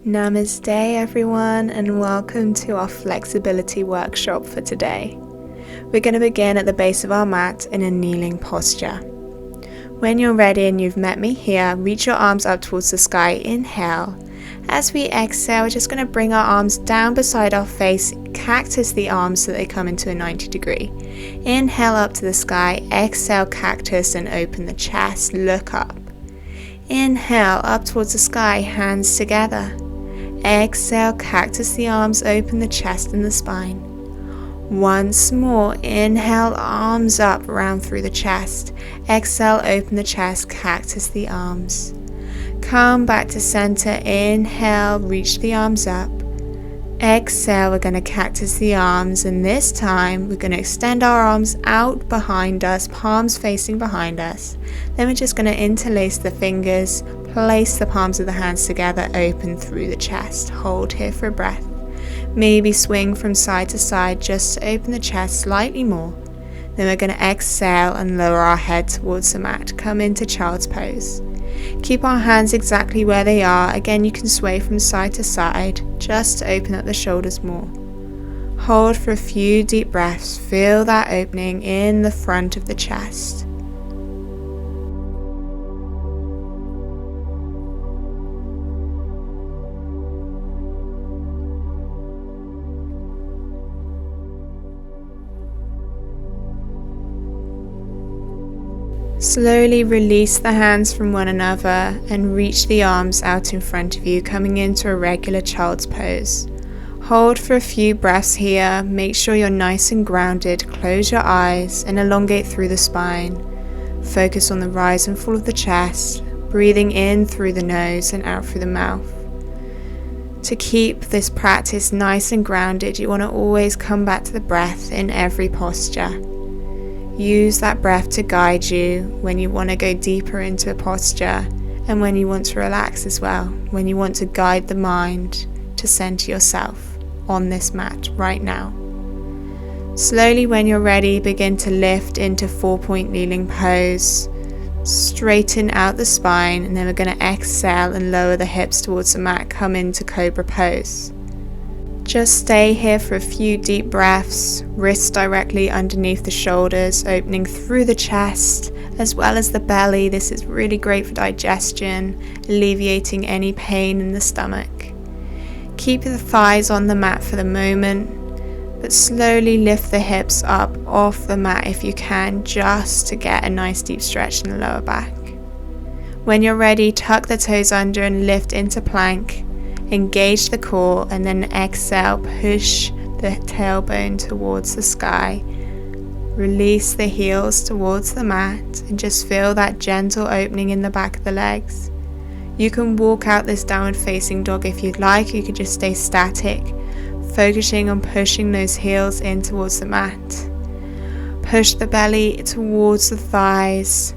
Namaste everyone, and welcome to our flexibility workshop for today. We're going to begin at the base of our mat in a kneeling posture. When you're ready and you've met me here, reach your arms up towards the sky. Inhale. As we exhale, we're just going to bring our arms down beside our face, cactus the arms so that they come into a 90 degree. Inhale up to the sky, exhale cactus and open the chest, look up. Inhale up towards the sky, hands together. Exhale, cactus the arms, open the chest and the spine. Once more, inhale, arms up, round through the chest. Exhale, open the chest, cactus the arms. Come back to center, inhale, reach the arms up. Exhale, we're going to cactus the arms, and this time we're going to extend our arms out behind us, palms facing behind us. Then we're just going to interlace the fingers, place the palms of the hands together, open through the chest. Hold here for a breath. Maybe swing from side to side just to open the chest slightly more. Then we're going to exhale and lower our head towards the mat. Come into child's pose. Keep our hands exactly where they are. Again, you can sway from side to side just to open up the shoulders more. Hold for a few deep breaths. Feel that opening in the front of the chest. Slowly release the hands from one another and reach the arms out in front of you, coming into a regular child's pose. Hold for a few breaths here. Make sure you're nice and grounded. Close your eyes and elongate through the spine. Focus on the rise and fall of the chest, breathing in through the nose and out through the mouth. To keep this practice nice and grounded, you want to always come back to the breath in every posture. Use that breath to guide you when you want to go deeper into a posture and when you want to relax as well, when you want to guide the mind to center yourself on this mat right now. Slowly, when you're ready, begin to lift into 4-point kneeling pose. Straighten out the spine, and then we're going to exhale and lower the hips towards the mat. Come into cobra pose. Just stay here for a few deep breaths, wrists directly underneath the shoulders, opening through the chest as well as the belly. This is really great for digestion, alleviating any pain in the stomach. Keep the thighs on the mat for the moment, but slowly lift the hips up off the mat if you can, just to get a nice deep stretch in the lower back. When you're ready, tuck the toes under and lift into plank. Engage the core, and then exhale, push the tailbone towards the sky. Release the heels towards the mat and just feel that gentle opening in the back of the legs. You can walk out this downward facing dog if you'd like. You could just stay static, focusing on pushing those heels in towards the mat. Push the belly towards the thighs.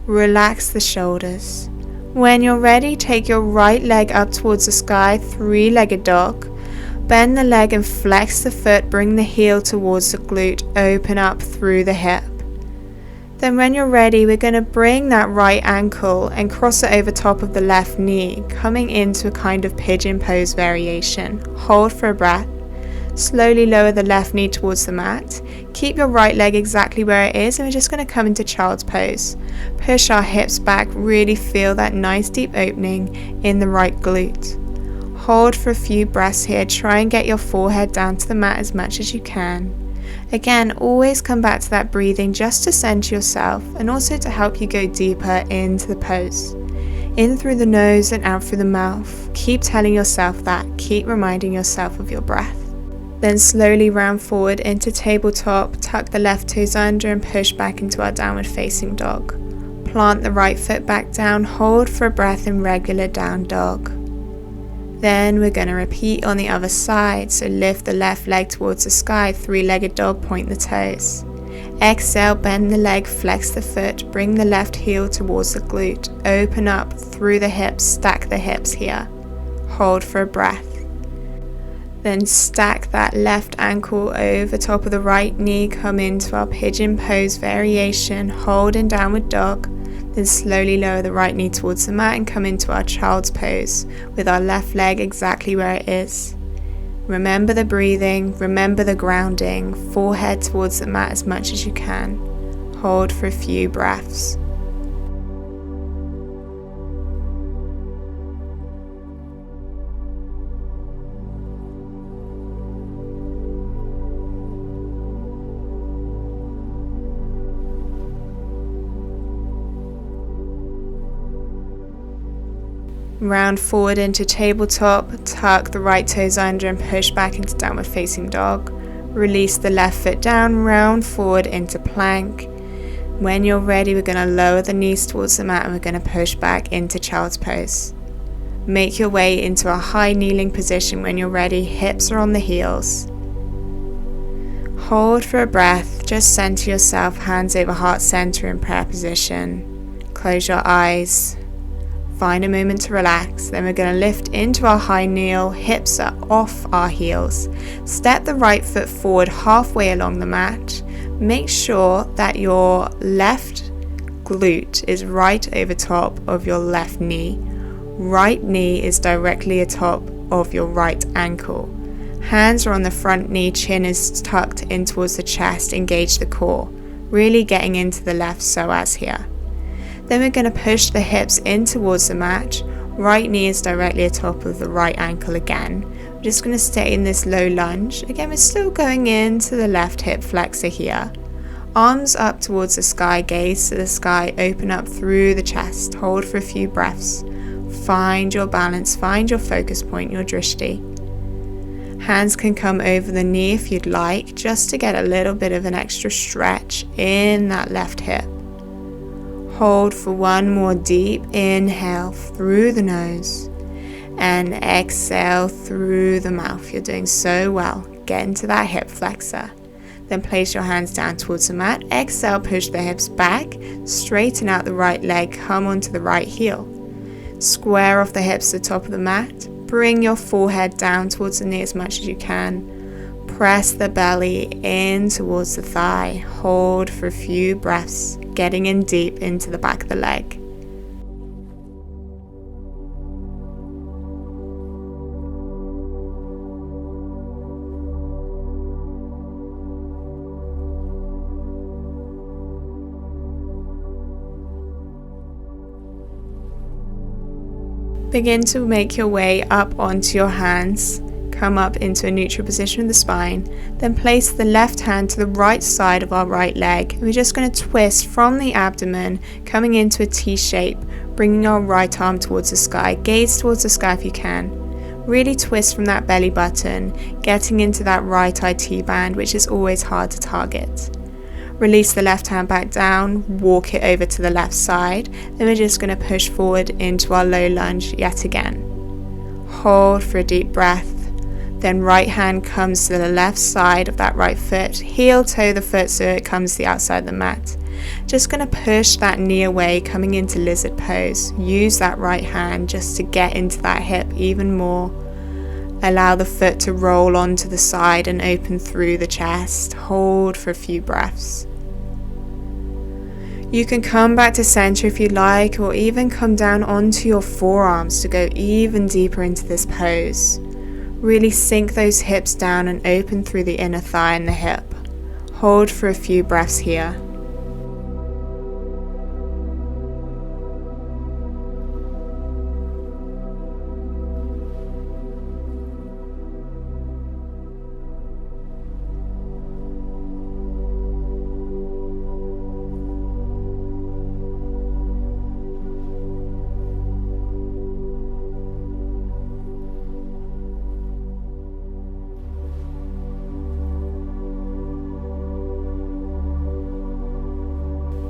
Relax the shoulders. When you're ready, take your right leg up towards the sky, 3-legged dog. Bend the leg and flex the foot, bring the heel towards the glute, open up through the hip. Then when you're ready, we're going to bring that right ankle and cross it over top of the left knee, coming into a kind of pigeon pose variation. Hold for a breath. Slowly lower the left knee towards the mat. Keep your right leg exactly where it is, and we're just going to come into child's pose. Push our hips back, really feel that nice deep opening in the right glute. Hold for a few breaths here. Try and get your forehead down to the mat as much as you can. Again, always come back to that breathing just to center yourself and also to help you go deeper into the pose. In through the nose and out through the mouth. Keep telling yourself that. Keep reminding yourself of your breath. Then slowly round forward into tabletop, tuck the left toes under and push back into our downward facing dog. Plant the right foot back down, hold for a breath in regular down dog. Then we're going to repeat on the other side, so lift the left leg towards the sky, 3-legged dog, point the toes. Exhale, bend the leg, flex the foot, bring the left heel towards the glute, open up through the hips, stack the hips here. Hold for a breath. Then stack that left ankle over top of the right knee, come into our pigeon pose variation, hold in downward dog. Then slowly lower the right knee towards the mat and come into our child's pose with our left leg exactly where it is. Remember the breathing, remember the grounding, forehead towards the mat as much as you can. Hold for a few breaths. Round forward into tabletop, tuck the right toes under and push back into downward facing dog. Release the left foot down, round forward into plank. When you're ready, we're going to lower the knees towards the mat and we're going to push back into child's pose. Make your way into a high kneeling position. When you're ready, hips are on the heels. Hold for a breath, just center yourself, hands over heart center in prayer position. Close your eyes. Find a moment to relax. Then we're going to lift into our high kneel, hips are off our heels. Step the right foot forward halfway along the mat. Make sure that your left glute is right over top of your left knee. Right knee is directly atop of your right ankle. Hands are on the front knee, chin is tucked in towards the chest, engage the core. Really getting into the left psoas here. Then we're going to push the hips in towards the mat. Right knee is directly atop of the right ankle again. We're just going to stay in this low lunge. Again, we're still going into the left hip flexor here. Arms up towards the sky, gaze to the sky, open up through the chest. Hold for a few breaths. Find your balance, find your focus point, your drishti. Hands can come over the knee if you'd like, just to get a little bit of an extra stretch in that left hip. Hold for one more deep inhale through the nose and exhale through the mouth. You're doing so well. Get into that hip flexor. Then place your hands down towards the mat. Exhale, push the hips back. Straighten out the right leg. Come onto the right heel. Square off the hips to the top of the mat. Bring your forehead down towards the knee as much as you can. Press the belly in towards the thigh. Hold for a few breaths, getting in deep into the back of the leg. Begin to make your way up onto your hands. Come up into a neutral position of the spine. Then place the left hand to the right side of our right leg. And we're just going to twist from the abdomen, coming into a T shape, bringing our right arm towards the sky. Gaze towards the sky if you can. Really twist from that belly button, getting into that right IT band, which is always hard to target. Release the left hand back down, walk it over to the left side. Then we're just going to push forward into our low lunge yet again. Hold for a deep breath. Then right hand comes to the left side of that right foot. Heel toe the foot so it comes to the outside of the mat. Just going to push that knee away, coming into lizard pose. Use that right hand just to get into that hip even more. Allow the foot to roll onto the side and open through the chest. Hold for a few breaths. You can come back to center if you like, or even come down onto your forearms to go even deeper into this pose. Really sink those hips down and open through the inner thigh and the hip. Hold for a few breaths here.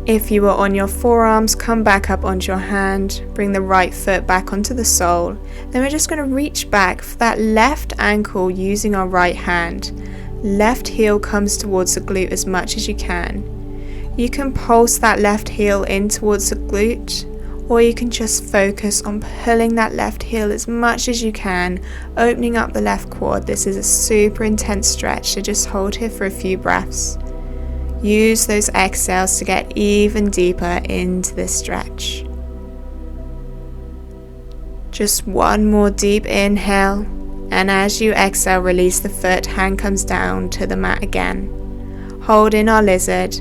If you are on your forearms, come back up onto your hand, bring the right foot back onto the sole. Then we're just going to reach back for that left ankle using our right hand. Left heel comes towards the glute as much as you can. You can pulse that left heel in towards the glute, or you can just focus on pulling that left heel as much as you can, opening up the left quad. This is a super intense stretch, so just hold here for a few breaths. Use those exhales to get even deeper into this stretch. Just one more deep inhale, and as you exhale, release the foot, hand comes down to the mat again. Hold in our lizard,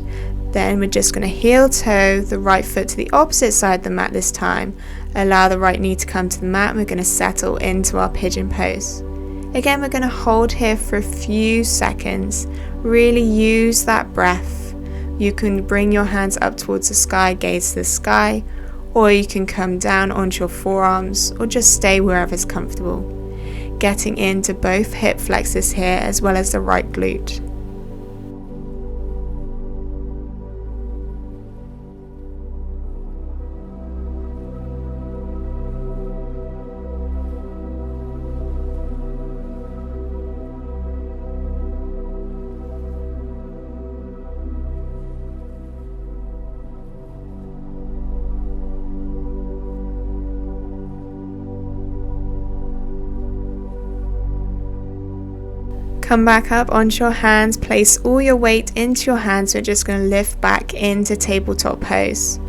then we're just going to heel toe the right foot to the opposite side of the mat this time. Allow the right knee to come to the mat, and we're going to settle into our pigeon pose. Again, we're going to hold here for a few seconds. Really use that breath. You can bring your hands up towards the sky, gaze to the sky, or you can come down onto your forearms, or just stay wherever's comfortable. Getting into both hip flexors here as well as the right glute. Come back up onto your hands, place all your weight into your hands. We're just going to lift back into tabletop pose.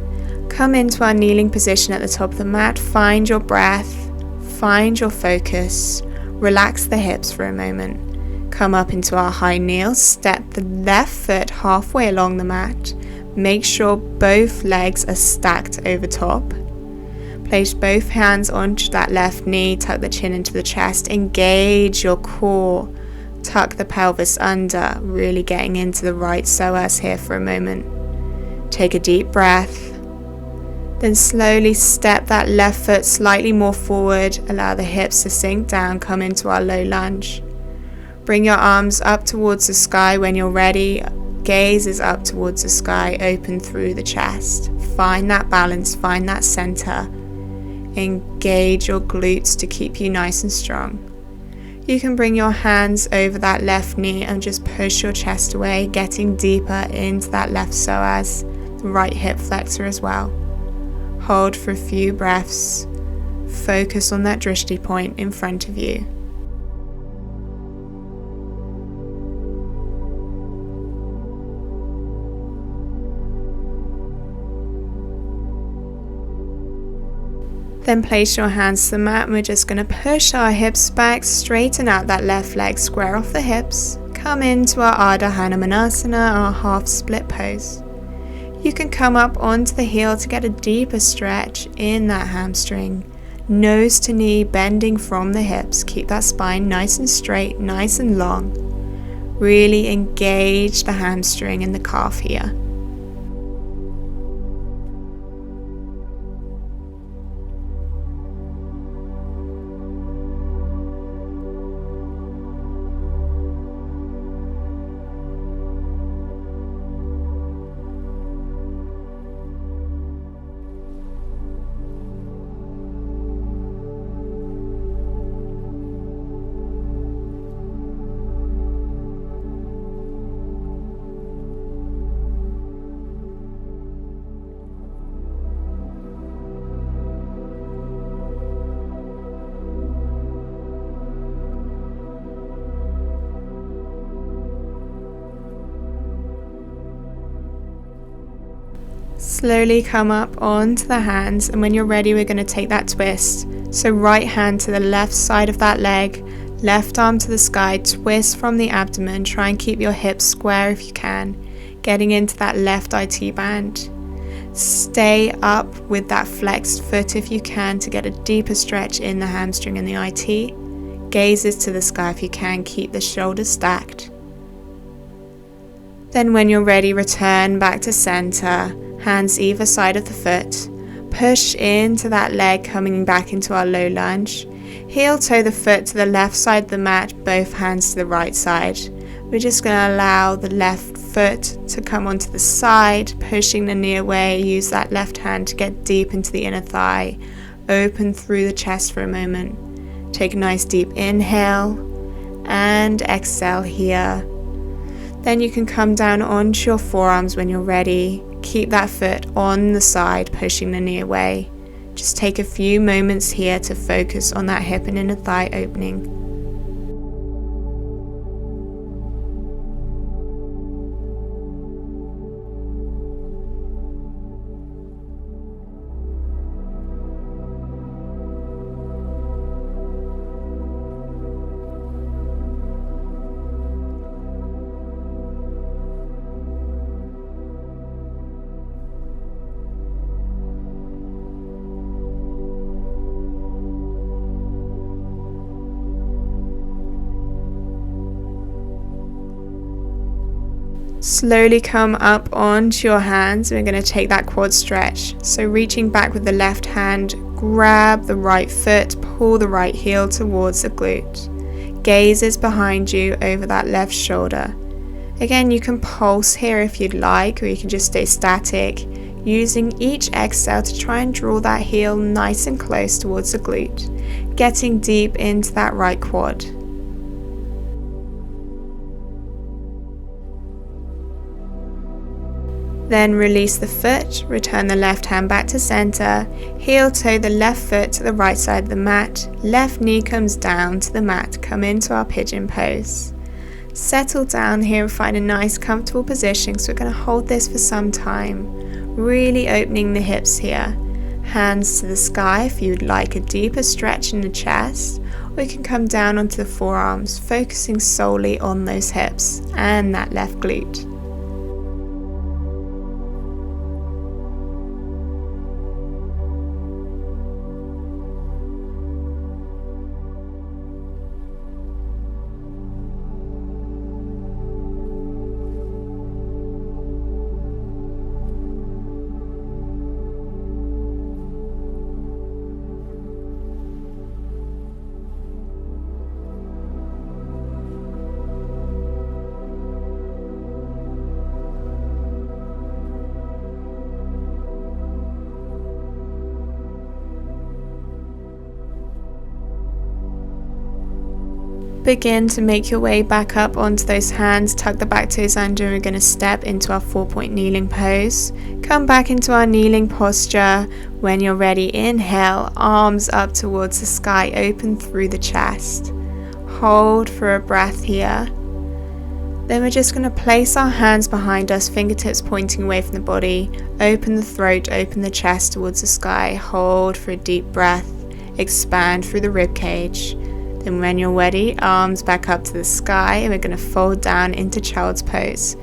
Come into our kneeling position at the top of the mat, find your breath, find your focus, relax the hips for a moment. Come up into our high kneel, step the left foot halfway along the mat, make sure both legs are stacked over top. Place both hands onto that left knee, tuck the chin into the chest, engage your core. Tuck the pelvis under, really getting into the right psoas here for a moment. Take a deep breath. Then slowly step that left foot slightly more forward. Allow the hips to sink down, come into our low lunge. Bring your arms up towards the sky when you're ready. Gaze is up towards the sky, open through the chest. Find that balance, find that center. Engage your glutes to keep you nice and strong. You can bring your hands over that left knee and just push your chest away, getting deeper into that left psoas, the right hip flexor as well. Hold for a few breaths. Focus on that drishti point in front of you. Then place your hands to the mat, and we're just going to push our hips back, straighten out that left leg, square off the hips, come into our Ardha Hanumanasana, our half split pose. You can come up onto the heel to get a deeper stretch in that hamstring. Nose to knee, bending from the hips. Keep that spine nice and straight, nice and long. Really engage the hamstring and the calf here. Slowly come up onto the hands, and when you're ready we're going to take that twist. So right hand to the left side of that leg, left arm to the sky, twist from the abdomen, try and keep your hips square if you can, getting into that left IT band. Stay up with that flexed foot if you can to get a deeper stretch in the hamstring and the IT. Gazes to the sky if you can, keep the shoulders stacked. Then when you're ready, return back to center. Hands either side of the foot. Push into that leg, coming back into our low lunge. Heel toe the foot to the left side of the mat, both hands to the right side. We're just going to allow the left foot to come onto the side, pushing the knee away. Use that left hand to get deep into the inner thigh. Open through the chest for a moment. Take a nice deep inhale and exhale here. Then you can come down onto your forearms when you're ready. Keep that foot on the side, pushing the knee away. Just take a few moments here to focus on that hip and inner thigh opening. Slowly come up onto your hands. We're going to take that quad stretch. So reaching back with the left hand, grab the right foot, pull the right heel towards the glute. Gaze is behind you over that left shoulder. Again, you can pulse here if you'd like, or you can just stay static, using each exhale to try and draw that heel nice and close towards the glute, getting deep into that right quad. Then release the foot, return the left hand back to center, heel toe the left foot to the right side of the mat, left knee comes down to the mat, come into our pigeon pose. Settle down here and find a nice comfortable position, so we're going to hold this for some time, really opening the hips here. Hands to the sky if you'd like a deeper stretch in the chest, or you can come down onto the forearms, focusing solely on those hips and that left glute. Begin to make your way back up onto those hands, tuck the back toes under, and we're going to step into our 4-point kneeling pose. Come back into our kneeling posture. When you're ready, inhale, arms up towards the sky, open through the chest. Hold for a breath here. Then we're just going to place our hands behind us, fingertips pointing away from the body. Open the throat, open the chest towards the sky. Hold for a deep breath. Expand through the rib cage. Then when you're ready, arms back up to the sky, and we're going to fold down into child's pose,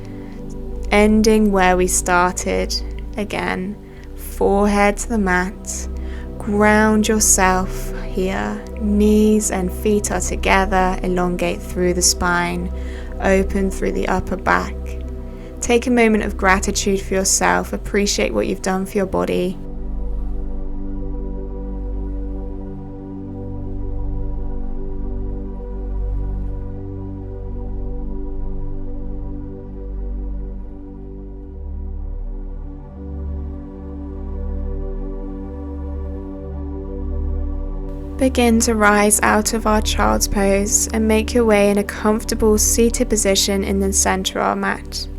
ending where we started. Again, forehead to the mat, ground yourself here, knees and feet are together, elongate through the spine, open through the upper back. Take a moment of gratitude for yourself, appreciate what you've done for your body. Begin to rise out of our child's pose and make your way in a comfortable seated position in the center of our mat.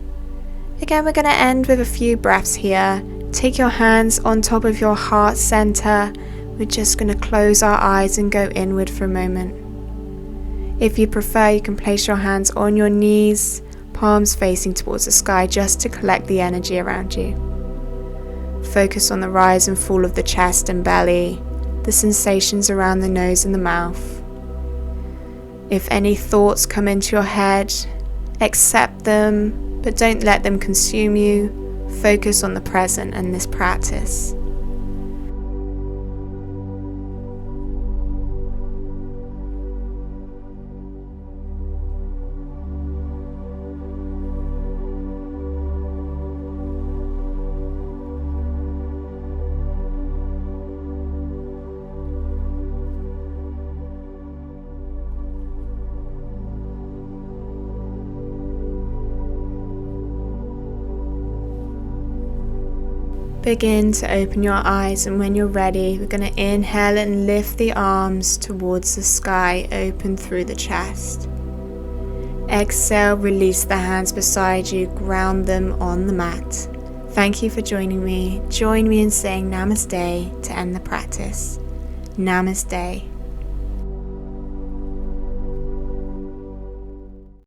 Again, we're going to end with a few breaths here. Take your hands on top of your heart center. We're just going to close our eyes and go inward for a moment. If you prefer, you can place your hands on your knees, palms facing towards the sky, just to collect the energy around you. Focus on the rise and fall of the chest and belly, the sensations around the nose and the mouth. If any thoughts come into your head, accept them, but don't let them consume you. Focus on the present and this practice. Begin to open your eyes, and when you're ready, we're going to inhale and lift the arms towards the sky, open through the chest. Exhale, release the hands beside you, ground them on the mat. Thank you for joining me. Join me in saying namaste to end the practice. Namaste.